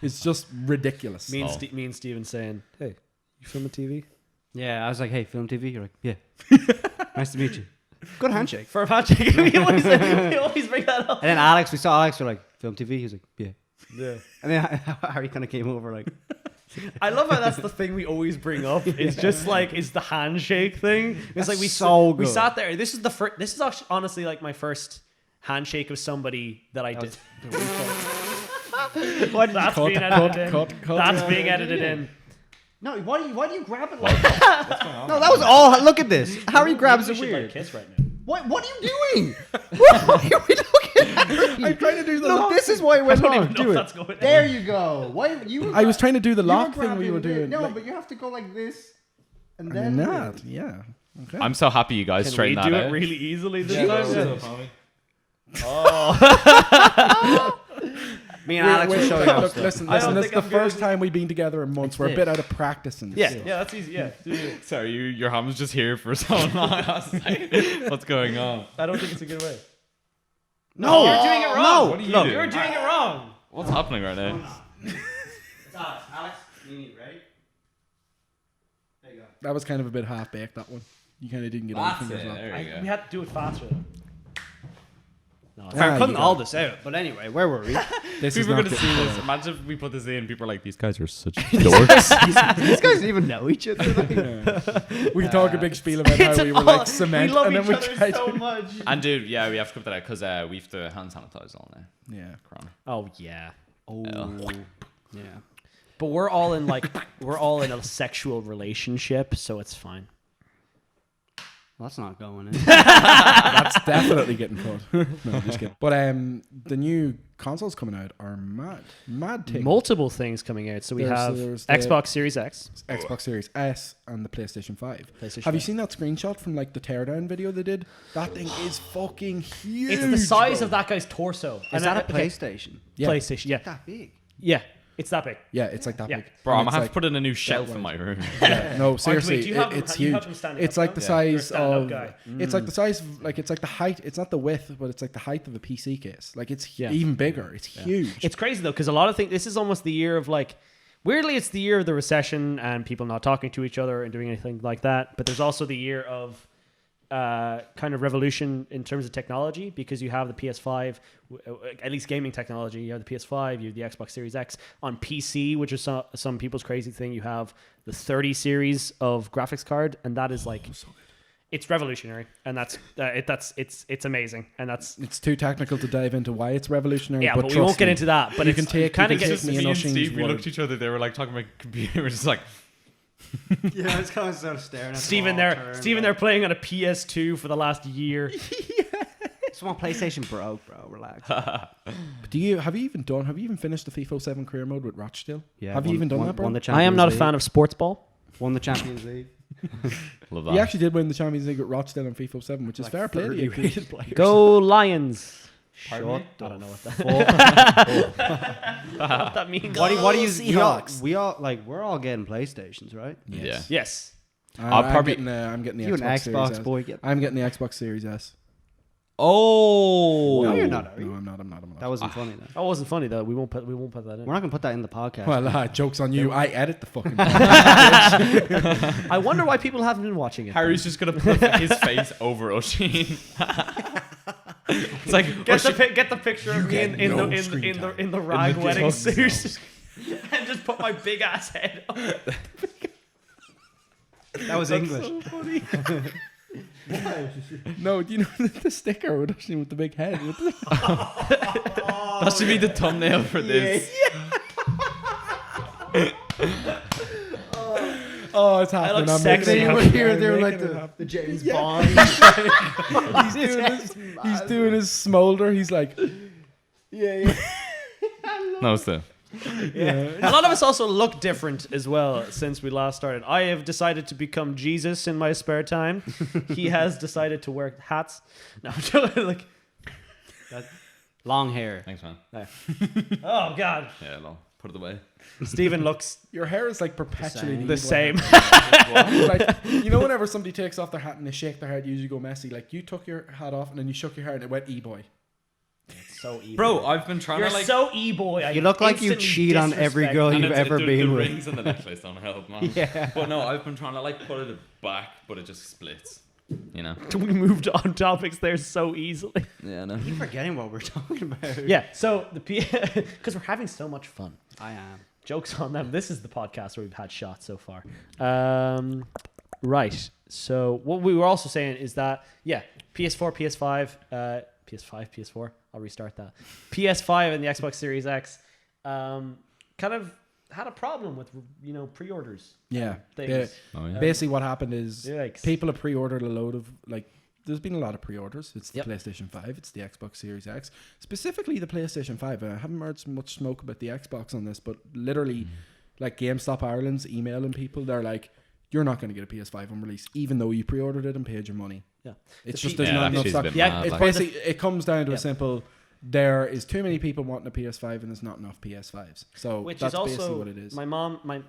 is just ridiculous. Me and Stephen saying, "Hey, you filming TV?" Yeah, I was like, "Hey, film TV." You're like, "Yeah." Nice to meet you. Good handshake. For a handshake, we always bring that up. And then Alex, we saw Alex. We're like, "Film TV." He was like, "Yeah." Yeah. And then Harry kind of came over like. I love how that's the thing we always bring up. It's just like it's the handshake thing. It's like we good. sat there. This is This is actually, honestly like my first handshake with somebody that I did. That's being edited in. That's being edited in. No, why do you grab it like that? No, that was all. Look at this. Harry grabs it weird. Like kiss right now. What are you doing? What are we looking at? I'm trying to do the Look, lock this is why it went I don't wrong. even know Do if it. that's going There you go. Why you? I was trying to do the you were lock thing we were grabbing doing. No, like, but you have to go like this, and I then mean that. Yeah. Okay. I'm so happy you guys Can we straightened do that it out. really easily this Yeah. time? Me and Alex will show you. Look, listen. I don't This is think the I'm first good. time we've been together in months. We're a this. bit out of practice in this. Yeah, that's easy. Yeah. Sorry, your hand was just here for so long. I was like, what's going on? I don't think it's a good way. No, You're doing it wrong. No, What are you Look, doing? you're doing it wrong. What's happening right now? Alex, you need ready. There you go. That was kind of a bit half baked. That one. You kind of didn't get all the That's fingers it. up. There you We go. had to do it faster. No, Ah, I'm cutting you all got this out. But anyway, where were we? This is People are not gonna see getting this. put out. Imagine if we put this in. People are like, these guys are such dorks. These guys even know each other. We talk a big spiel about how we were like cement, we love and then each we other tried so to. much. And dude, yeah, we have to cut that out because we have to hand sanitize all now. Yeah. Corona. Oh yeah. Yeah. But we're all in a sexual relationship, so it's fine. Well, that's not going in. That's definitely getting cut. No, I'm just kidding. But the new consoles coming out are mad thing. Multiple things coming out. So we have there's the Xbox Series X. Xbox Series S and the PlayStation 5. PlayStation Have you 5. seen that screenshot from like the teardown video they did? That thing is fucking huge. It's the size bro. of that guy's torso. Is that a PlayStation? Yeah. PlayStation, yeah. That big? Yeah. It's that big. Yeah, it's like that Yeah. big. Bro, And I'm gonna it's have like to put in a new shelf wide. in my room. Yeah, no, seriously, do you have them- it's you huge. have them standing It's up like now? the Yeah. You're a size stand-up of. guy. It's like the size, like it's like the height. It's not the width, but it's like the height of a PC case. Like it's Yeah. even bigger. It's huge. It's crazy though, because a lot of things. This is almost the year of like. Weirdly, it's the year of the recession and people not talking to each other and doing anything like that. But there's also the year of kind of revolution in terms of technology, because you have the PS5, at least gaming technology. You have the PS5, you have the Xbox Series X. On PC, which is some people's crazy thing, you have the 30 series of graphics card, and that is like. It's revolutionary, and that's it's amazing, and that's It's too technical to dive into why it's revolutionary. yeah. But we trust won't get me, into that. But you it's can take kind of you can gets take me and and Oisin's Steve, we word. looked at each other. They were like talking about computer. Just like, Yeah, it's kind of sort of staring at Stephen there playing on a PS2 for the last year. It's one PlayStation broke, bro. Relax. Have you even finished the FIFA 7 career mode with Rochdale? Yeah, Have you even done that, bro? I am not a fan of sports ball. Won the Champions League. love that. He actually did win the Champions League with Rochdale on FIFA 7, which is fair play to you. Go Lions. Pardon me? I don't know what that means. What do you? Seahawks. We're all getting PlayStations, right? Yeah. Yes. I'm getting the You an Xbox Series Xbox S. boy? Get I'm getting the Xbox Series S. Oh. No, you're not. Are No, you? I'm not. That wasn't funny. Then That wasn't funny though. We won't put that in. we're not gonna put that in the podcast. Well, joke's on you. I edit the fucking. I wonder why people haven't been watching it. Harry's just gonna put his face over Oshin. It's like Get the picture of me get in no the screen time. in the rag wedding tux. suit, and just put my big ass head up. That was English. No, do you know the sticker with Oisin with the big head? that should be the thumbnail for this. Oh, it's happening. look I'm sexy. making it They happen. were here, I'm they were making like it happen. the James Yeah. Bond. He's doing his smolder. He's like, No, still. A lot of us also look different as well since we last started. I have decided to become Jesus in my spare time. He has decided to wear hats. No, I'm joking, like, Long hair. Thanks, man. oh god. Yeah, no. put it away. Stephen looks Your hair is like perpetually the same. Like, you know, whenever somebody takes off their hat and they shake their head, usually go messy. Like, you took your hat off and then you shook your hair and it went e-boy. So e-boy. Bro, I've been trying You're to like. so e-boy. You look like you cheat on every girl And you've ever the been with. rings and the necklace don't help, man. Yeah. But no, I've been trying to like put it back, but it just splits. You know. We moved on topics there so easily. Yeah, no. I keep forgetting what we're talking about. Yeah, so because we're having so much fun. I am. Jokes on them. This is the podcast where we've had shots so far. Right. So what we were also saying is that PS4, PS5, PS5, PS4. I'll restart that. PS5 and the Xbox Series X kind of had a problem with pre-orders. Yeah. Things. Basically, what happened is Yikes. people have pre-ordered a load of like. There's been a lot of pre-orders. It's the Yep. PlayStation 5. It's the Xbox Series X. Specifically, the PlayStation 5. I haven't heard much smoke about the Xbox on this, but literally, like GameStop Ireland's emailing people. They're like, "You're not going to get a PS5 on release, even though you pre-ordered it and paid your money." Yeah. It's The just P- there's Yeah, not enough actually, it's a stock. bit Yeah, mad, It's like- basically it comes down to Yeah. a simple. There is too many people wanting a PS5 and there's not enough PS5s. So Which that's is basically also what it is. my mom brought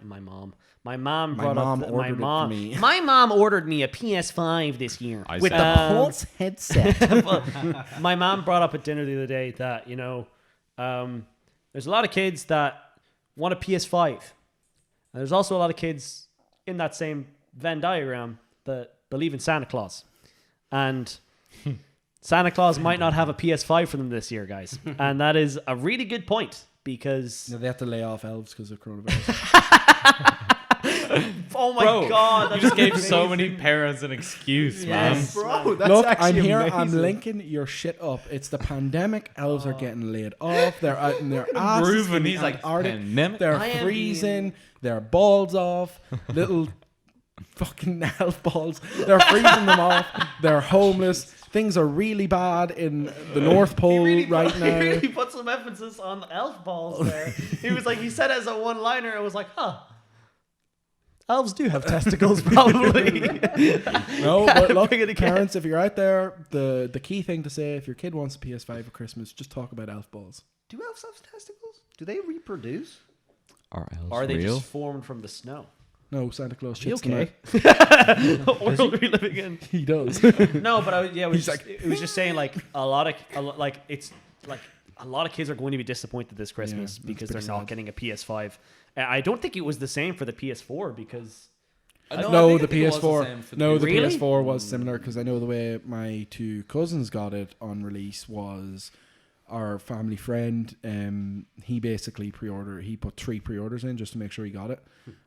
mom up ordered it for me. My mom ordered me a PS5 this year I with said- the Pulse headset. my mom brought up at dinner the other day that there's a lot of kids that want a PS5, and there's also a lot of kids in that same Venn diagram that believe in Santa Claus, and Santa Claus might not have a PS5 for them this year, guys, and that is a really good point because They have to lay off elves because of coronavirus. oh my Bro, god, you just gave so many parents an excuse, Yes. Bro, that's Look, I'm actually here. amazing. I'm linking your shit up. It's the pandemic. Elves are getting laid off. They're out in their asses. Grooving. in the He's like, Antarctic. pandemic? They're I am freezing. Their balls off. Little fucking elf balls. They're freezing them off. They're homeless. Things are really bad in the North Pole right He now. really put some emphasis on the elf balls there. He said as a one-liner, it was like, elves do have testicles, probably. No, but look, Bring it again. parents, if you're out there, the key thing to say, if your kid wants a PS5 for Christmas, just talk about elf balls. Do elves have testicles? Do they reproduce? Are elves Are they real? just formed from the snow? No, Santa Claus shits Okay. them out. What world are we living in? He does. No, but it was He's just saying like a lot of kids are going to be disappointed this Christmas Yeah, because that's they're pretty not sad. getting a PS5. I don't think it was the same for the PS4 because No, the I think it was PS4. same for No, the Really? PS4 was similar because I know the way my two cousins got it on release was our family friend. He basically pre-ordered. He put 3 pre-orders in just to make sure he got it,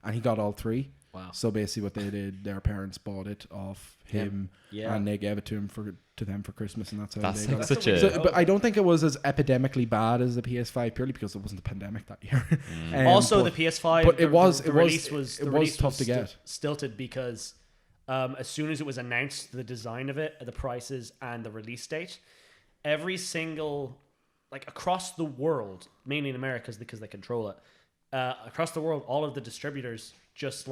and he got all 3. Wow. So basically, what they did, their parents bought it off him, Yeah. and they gave it to them for Christmas, and that's how That's they like got it. such a. So, but I don't think it was as epidemically bad as the PS5 purely because it wasn't a pandemic that year. Also, but the PS5, but it was- the it was- release was it the was release tough to get. stilted because as soon as it was announced, the design of it, the prices, and the release date, every single across the world, mainly in America because they control it, across the world, all of the distributors just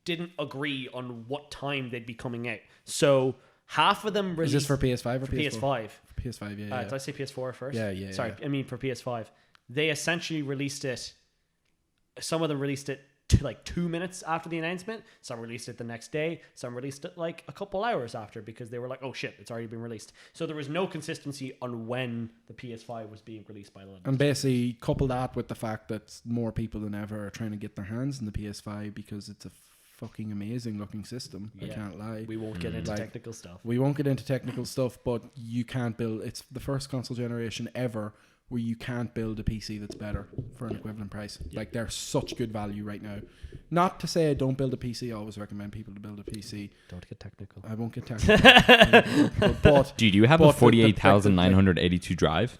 didn't agree on what time they'd be coming out. So half of them Is released this for PS5 or for PS4? PS5. For PS5, yeah. Did I say PS4 first? Yeah. Sorry, I mean for PS5. They essentially released it. Some of them released it 2 minutes after the announcement. Some released it the next day. Some released it a couple hours after because they were like, "Oh shit, it's already been released." So there was no consistency on when the PS5 was being released by the. And basically, couple that with the fact that more people than ever are trying to get their hands on the PS5 because it's a fucking amazing looking system. I Yeah. can't lie. We won't get into Like, technical stuff. We won't get into technical stuff, but you can't build. It's the first console generation ever where you can't build a PC that's better for an equivalent price. Like they're such good value right now. Not to say don't build a PC. I always recommend people to build a PC. Don't get technical. I won't get technical. but Do you have but a the- 48,982 drive?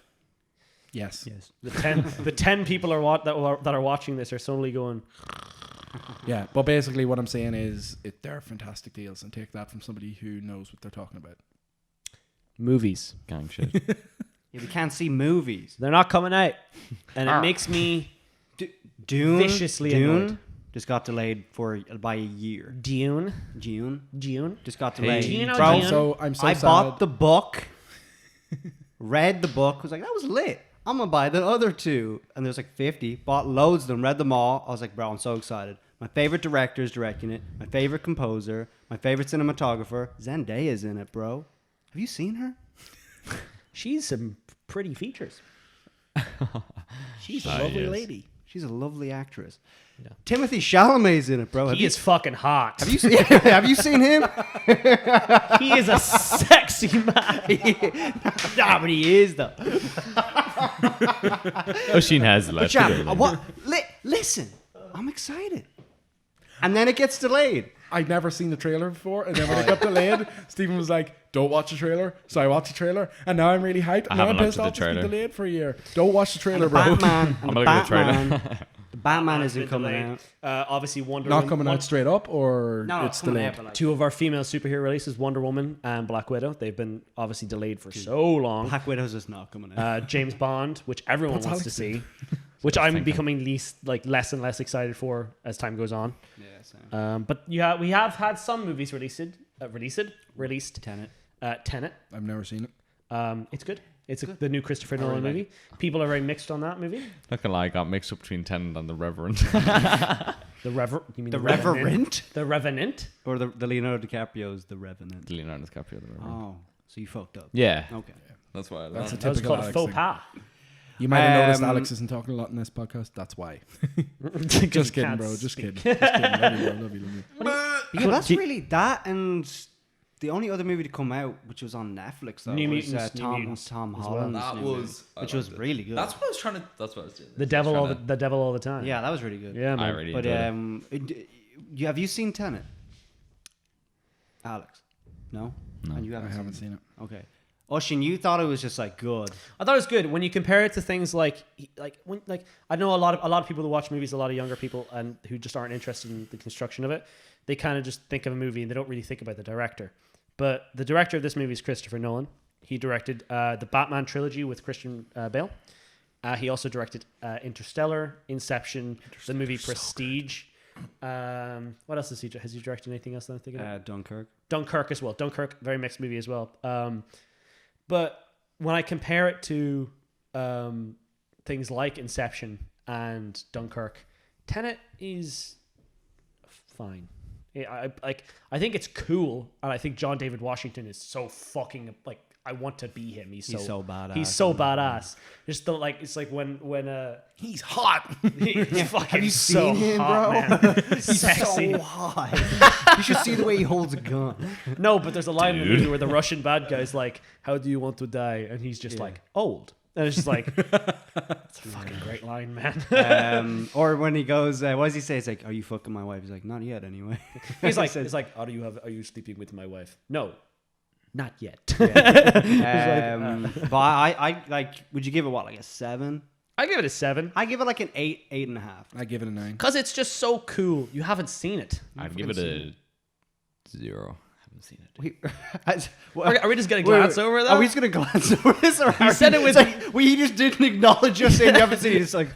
yes. Yes. The 10 people that are watching this are suddenly going. Yeah, but basically what I'm saying is they're fantastic deals, and take that from somebody who knows what they're talking about. Movies. Gang shit. Yeah, we can't see movies. They're not coming out, and it makes me Dune viciously annoyed. just got delayed by a year. Dune. Dune just got Hey. delayed. Do you know Bro, Dune? So I'm so I sad. bought the book, read the book, was like, that was lit. I'm gonna buy the other 2. And there's like 50. Bought loads of them, read them all. I was like, bro, I'm so excited. My favorite director is directing it. My favorite composer. My favorite cinematographer. Zendaya's in it, bro. Have you seen her? She's some pretty features. She's a lovely lady. She's a lovely actress. Yeah. Timothy Chalamet's in it, bro. He is fucking hot. Have you seen? Have you seen him? He is a sexy man. Nah, but he is though. Oisin has But left. yeah, what? Listen, I'm excited. And then it gets delayed. I'd never seen the trailer before, and then when it got delayed, Stephen was like, "Don't watch the trailer." So I watched the trailer, and now I'm really hyped. I Now haven't I'm looked pissed at the off it's been trailer. delayed for a year. Don't watch the trailer, The bro. Batman. I'm And the looking at the Batman. trailer. The Batman Has isn't been coming delayed. out. Obviously, Wonder Not Woman. coming out straight up, or No, it's coming delayed. out, but like, 2 of our female superhero releases, Wonder Woman and Black Widow. They've been obviously delayed for so long. Black Widow's just not coming out. James Bond, which everyone What's wants to Alex see, which I'm thinking. becoming less and less excited for as time goes on. Yeah, same. But we have had some movies released. Tenet. Tenet. I've never seen it. It's good. It's the new Christopher Nolan movie. People are very mixed on that movie. Looking like I got mixed up between Tenet and the Reverend. The Reverend. You mean The Revenant? The Revenant. Or the Leonardo DiCaprio's The Revenant. Leonardo DiCaprio, the Reverend. Oh, so you fucked up. Yeah, Okay. that's why. That's a That was typical called Alex faux thing. pas. You might have noticed Um, Alex isn't talking a lot in this podcast. That's why. Just Just kidding, bro. Just kidding. Just kidding. Love you, bro. Love you. Love you. Yeah, that's really that and the only other movie to come out, which was on Netflix, though, New was Mutants, New Tom Mutants Tom as Holland's That new was, movie, I which liked was it. really good. That's what I was trying to. That's what I was doing. The devil all the time. Yeah, that was really good. Yeah, I man. really But enjoyed it. have you seen Tenet, Alex? No. No. And you I haven't. haven't seen it. Okay. Oisin, you thought it was just like good. I thought it was good when you compare it to things like I know a lot of people who watch movies, a lot of younger people, and who just aren't interested in the construction of it. They kind of just think of a movie and they don't really think about the director. But the director of this movie is Christopher Nolan. He directed the Batman trilogy with Christian Bale. He also directed Interstellar, Inception, the movie Prestige. What else has he directed? Anything else that I'm thinking of? Dunkirk. Dunkirk as well. Dunkirk, very mixed movie as well. But when I compare it to things like Inception and Dunkirk, Tenet is fine. I think it's cool, and I think John David Washington is so fucking like. I want to be him. He's so badass. He's so badass. Just the like. It's like when He's hot. he's fucking Have you so seen him, hot, bro? man. He's Sexy. so hot. You should see the way he holds a gun. No, but there's a line in the Dude. movie where the Russian bad guy's like, "How do you want to die?" And he's just like, "Old." And it's just like, that's a fucking great line, man. Or when he goes, what does he say? It's like, "Are you fucking my wife?" He's like, "Not yet, anyway." He's like, "It's like, are you sleeping with my wife?" No, not yet. But I like. Would you give it what, like a 7? I give it a 7 I give it like an 8, 8.5. I give it a 9. because it's just so cool. You haven't seen it. I'd give it a 0. Haven't seen it. Are we just gonna glance over that? Are we just gonna glance over this? Or You said it was- It's like, he just didn't acknowledge us saying you haven't seen it. It's like,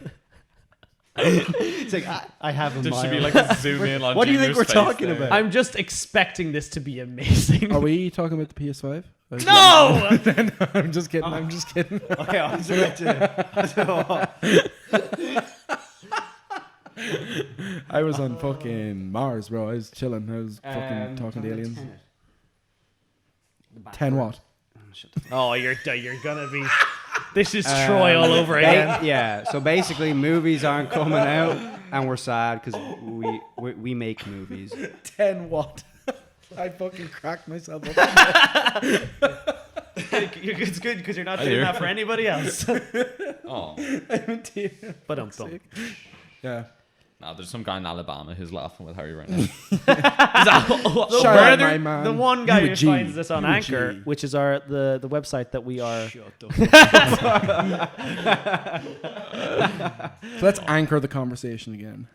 it's like I have a There should be mile. like a zoom in on What do you think Junior's we're face talking there. about? I'm just expecting this to be amazing. Are we talking about the PS5? No. I'm just kidding. I'm just kidding. Okay, I was about to. I was on fucking Mars, bro. I was chilling. I was fucking talking to aliens. 10 what? Oh, you're gonna be. This is Troy all over again. Yeah. So basically, movies aren't coming out, and we're sad because we make movies. 10 what? I fucking cracked myself up. It's good because you're not I doing hear. that for anybody else. Oh, I'm a tear. But I'm Yeah. no, there's some guy in Alabama who's laughing with Harry right now. Shout out, my man. The one guy You a who G. finds this on You a Anchor, G. which is the website that we are. So let's anchor the conversation again.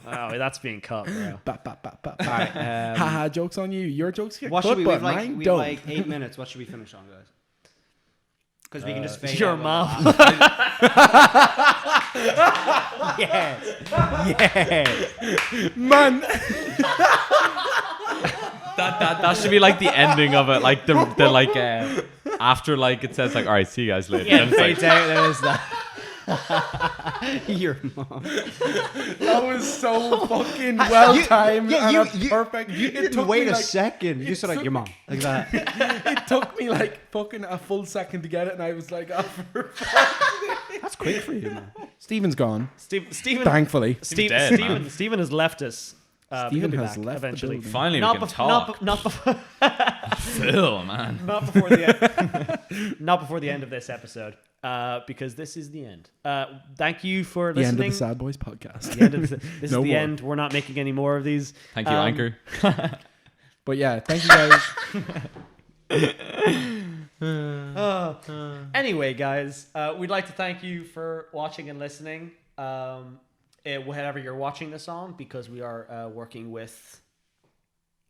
Oh, that's being cut, bro. Ba, ba, ba, ba. All right. Haha, jokes on you. Your jokes get What cut, should we? but We've mine like, don't. like 8 minutes. What should we finish on, guys? Because we can just fade Your out mom. with the- Yes. Yes. Man. that should be like the ending of it, like the like after like it says like, all right, see you guys later. Yeah, And it's like, fades out, there is that. Your mom. That was so fucking well timed and perfect. You It didn't took wait me, a like, second. You just said like your mom, like that. It took me like fucking a full second to get it, and I was like, oh, That's quick for you, man. Stephen's gone. Stephen, Thankfully. dead, man. Stephen has left us. Stephen he'll be has back left the eventually. building. finally Not, we can bef- talk. not before. Phil, man. Not before the end. Not before the end of this episode, because this is the end. Thank you for The listening. end of the Sadboys podcast. The end of this is No the more. end. We're not making any more of these. Thank you, Anchor. But yeah, thank you guys. Anyway, guys, we'd like to thank you for watching and listening. Whatever you're watching this on, because we are working with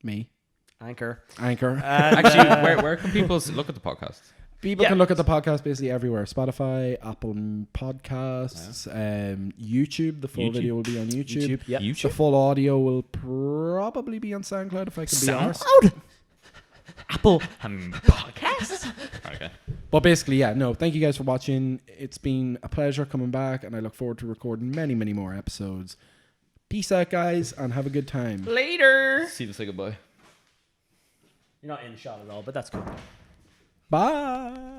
Me. Anchor. Anchor. Actually, where can people look at the podcast? People Yeah. can look at the podcast basically everywhere. Spotify, Apple Podcasts, YouTube. The full YouTube. video will be on YouTube. Yep. The YouTube? full audio will probably be on SoundCloud if I can be honest. Apple. Podcast? Okay. But basically, yeah, no, thank you guys for watching. It's been a pleasure coming back, and I look forward to recording many, many more episodes. Peace out, guys, and have a good time. Later. Steve, say goodbye. You're not in the shot at all, but that's cool. Bye.